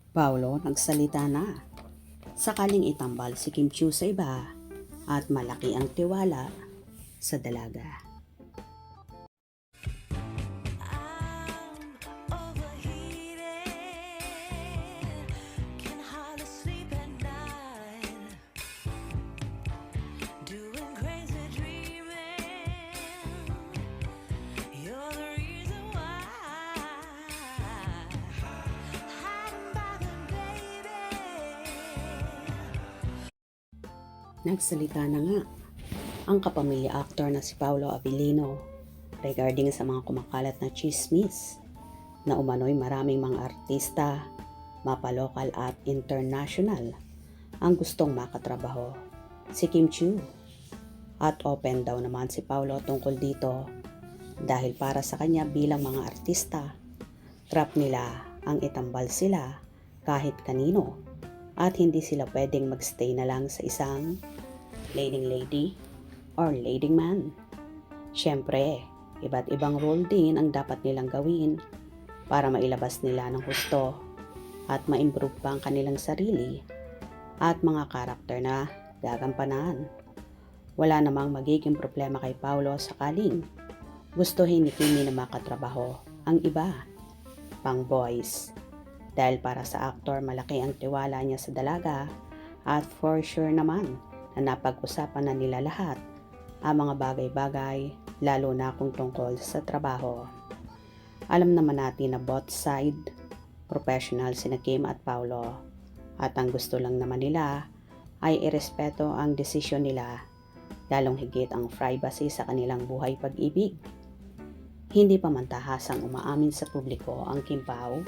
Paolo nagsalita na. Sakaling itambal si Kim Chiu sa iba at malaki ang tiwala sa dalaga. Nagsalita na nga ang kapamilya actor na si Paolo Abilino regarding sa mga kumakalat na chismis na umano'y maraming mga artista, mapalokal at international ang gustong makatrabaho si Kim Chiu. At open daw naman si Paolo tungkol dito dahil para sa kanya bilang mga artista, trap nila ang itambal sila kahit kanino at hindi sila pwedeng magstay na lang sa isang leading lady or leading man. Siyempre, iba't ibang role din ang dapat nilang gawin para mailabas nila ng husto at ma-improve pa ang kanilang sarili at mga karakter na gagampanan. Wala namang magiging problema kay Paolo sakaling gustuhin ni Kimi na makatrabaho ang iba pang boys. Dahil para sa aktor malaki ang tiwala niya sa dalaga at for sure naman na napag-usapan na nila lahat ang mga bagay-bagay lalo na kung tungkol sa trabaho. Alam naman natin na both side professional sina Kim at Paolo at ang gusto lang naman nila ay irespeto ang desisyon nila, lalong higit ang privacy sa kanilang buhay pag-ibig. Hindi pa man tahasang umaamin sa publiko ang Kim Pao,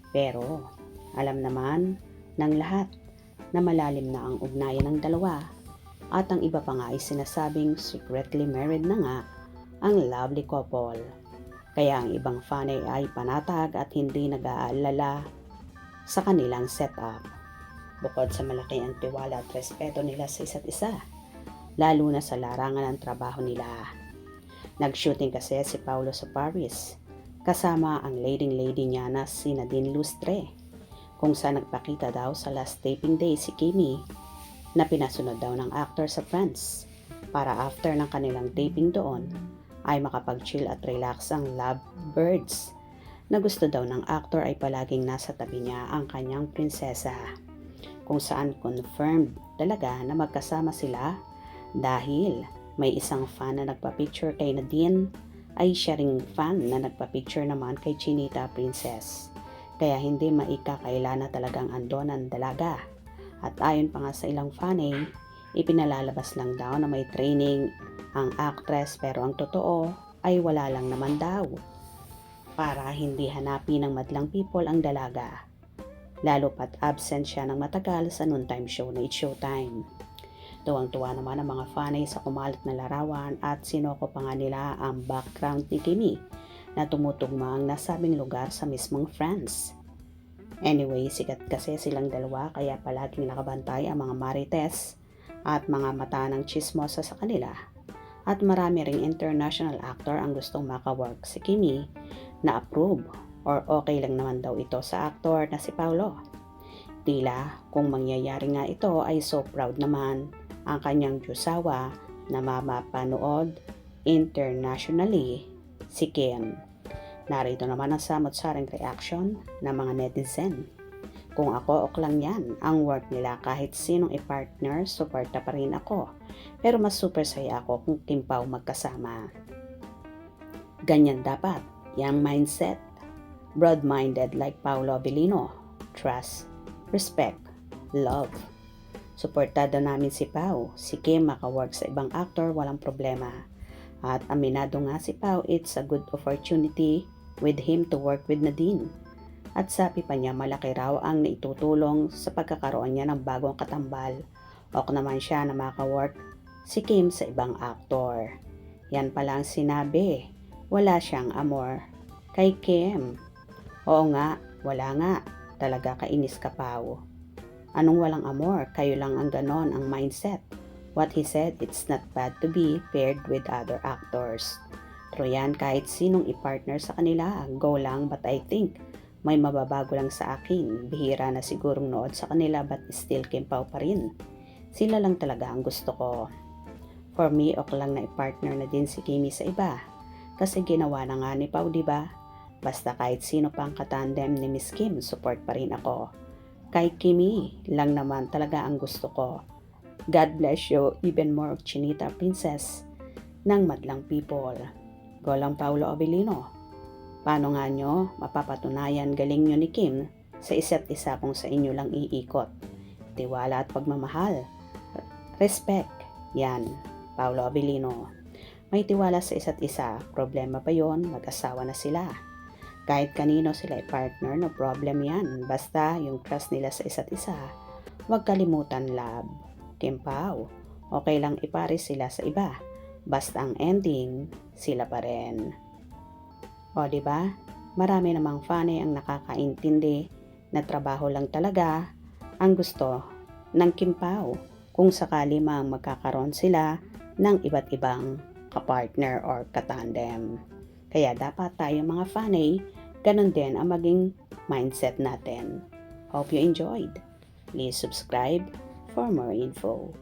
pero alam naman ng lahat na malalim na ang ugnayan ng dalawa at ang iba pa nga ay sinasabing secretly married na nga ang lovely couple. Kaya ang ibang fan ay panatag at hindi nag-aalala sa kanilang setup. Bukod sa malaki ang tiwala at respeto nila sa isa't isa, lalo na sa larangan ng trabaho nila. Nag-shooting kasi si Paolo sa Paris kasama ang leading lady niya na si Nadine Lustre, kung saan nagpakita daw sa last taping day si Kimi na pinasunod daw ng actor sa France para after ng kanilang taping doon ay makapag-chill at relax ang lovebirds na gusto daw ng actor ay palaging nasa tabi niya ang kanyang prinsesa, kung saan confirmed talaga na magkasama sila dahil may isang fan na nagpa-picture kay Nadine ay siya ring fan na nagpa-picture naman kay Chinita Princess. Kaya hindi maikakaila na talagang andon ang dalaga. At ayon pa nga sa ilang fan ipinalalabas lang daw na may training ang actress pero ang totoo ay wala lang naman daw. Para hindi hanapin ng madlang people ang dalaga. Lalo pat absent siya ng matagal sa noontime show na It's Showtime. Tuwang-tuwa naman ang mga fanay sa kumalat na larawan at sinoko pa nga nila ang background ni Kimi na tumutugma ang nasabing lugar sa mismong France. Anyway, sikat kasi silang dalawa kaya palaging nakabantay ang mga marites at mga mata ng chismosa sa kanila. At marami ring international actor ang gustong makawork si Kimi na approve or okay lang naman daw ito sa actor na si Paolo. Tila kung mangyayari nga ito ay so proud naman ang kanyang Diyosawa na mapapanood internationally si Kim. Narito naman ang samot-saring reaction ng mga netizen. Kung ako, ok lang yan ang work nila kahit sinong i-partner, suporta pa rin ako. Pero mas super saya ako kung Kim Pao magkasama. Ganyan dapat, yung mindset. Broad-minded like Paolo Abilino. Trust, respect, love. Suportado namin si Pao. Si Kim makawork sa ibang actor, walang problema. At aminado nga si Pao, it's a good opportunity with him to work with Nadine. At sabi pa niya malaki raw ang naitutulong sa pagkakaroon niya ng bagong katambal. Ok naman siya na makawork si Kim sa ibang actor. Yan palang sinabi. Wala siyang amor kay Kim. Oo nga, wala nga. Talaga kainis ka, Pao. Anong walang amor? Kayo lang ang ganon ang mindset. What he said, it's not bad to be paired with other actors. Pero yan, kahit sinong i-partner sa kanila, go lang, but I think May mababago lang sa akin. Bihira na sigurong nood sa kanila but still Kimpaw pa rin. Sila lang talaga ang gusto ko. For me, ok lang na i-partner na din si Kimi sa iba. Kasi ginawa na nga ni Pao, diba? Basta kahit sino pang katandem ni Miss Kim, support pa rin ako. Kay Kimi lang naman talaga ang gusto ko. God bless you, even more Chinita Princess ng Madlang People. Go lang Paulo Abilino. Paano nga nyo mapapatunayan galing nyo ni Kim sa isa't isa kung sa inyo lang iikot? Tiwala at pagmamahal. Respect. Yan, Paulo Abilino. May tiwala sa isa't isa. Problema ba yon? Mag-asawa na sila. Kahit kanino sila i-partner, no problem yan. Basta yung trust nila sa isa't isa. Huwag kalimutan, love. Kimpaw, okay lang ipares sila sa iba. Basta ang ending, sila pa rin. O, diba? Marami namang funny ang nakakaintindi na trabaho lang talaga ang gusto ng Kimpaw kung sakali mang magkakaroon sila ng iba't ibang kapartner or katandem. Kaya dapat tayo mga funny, ganun din ang maging mindset natin. Hope you enjoyed. Please subscribe for more info.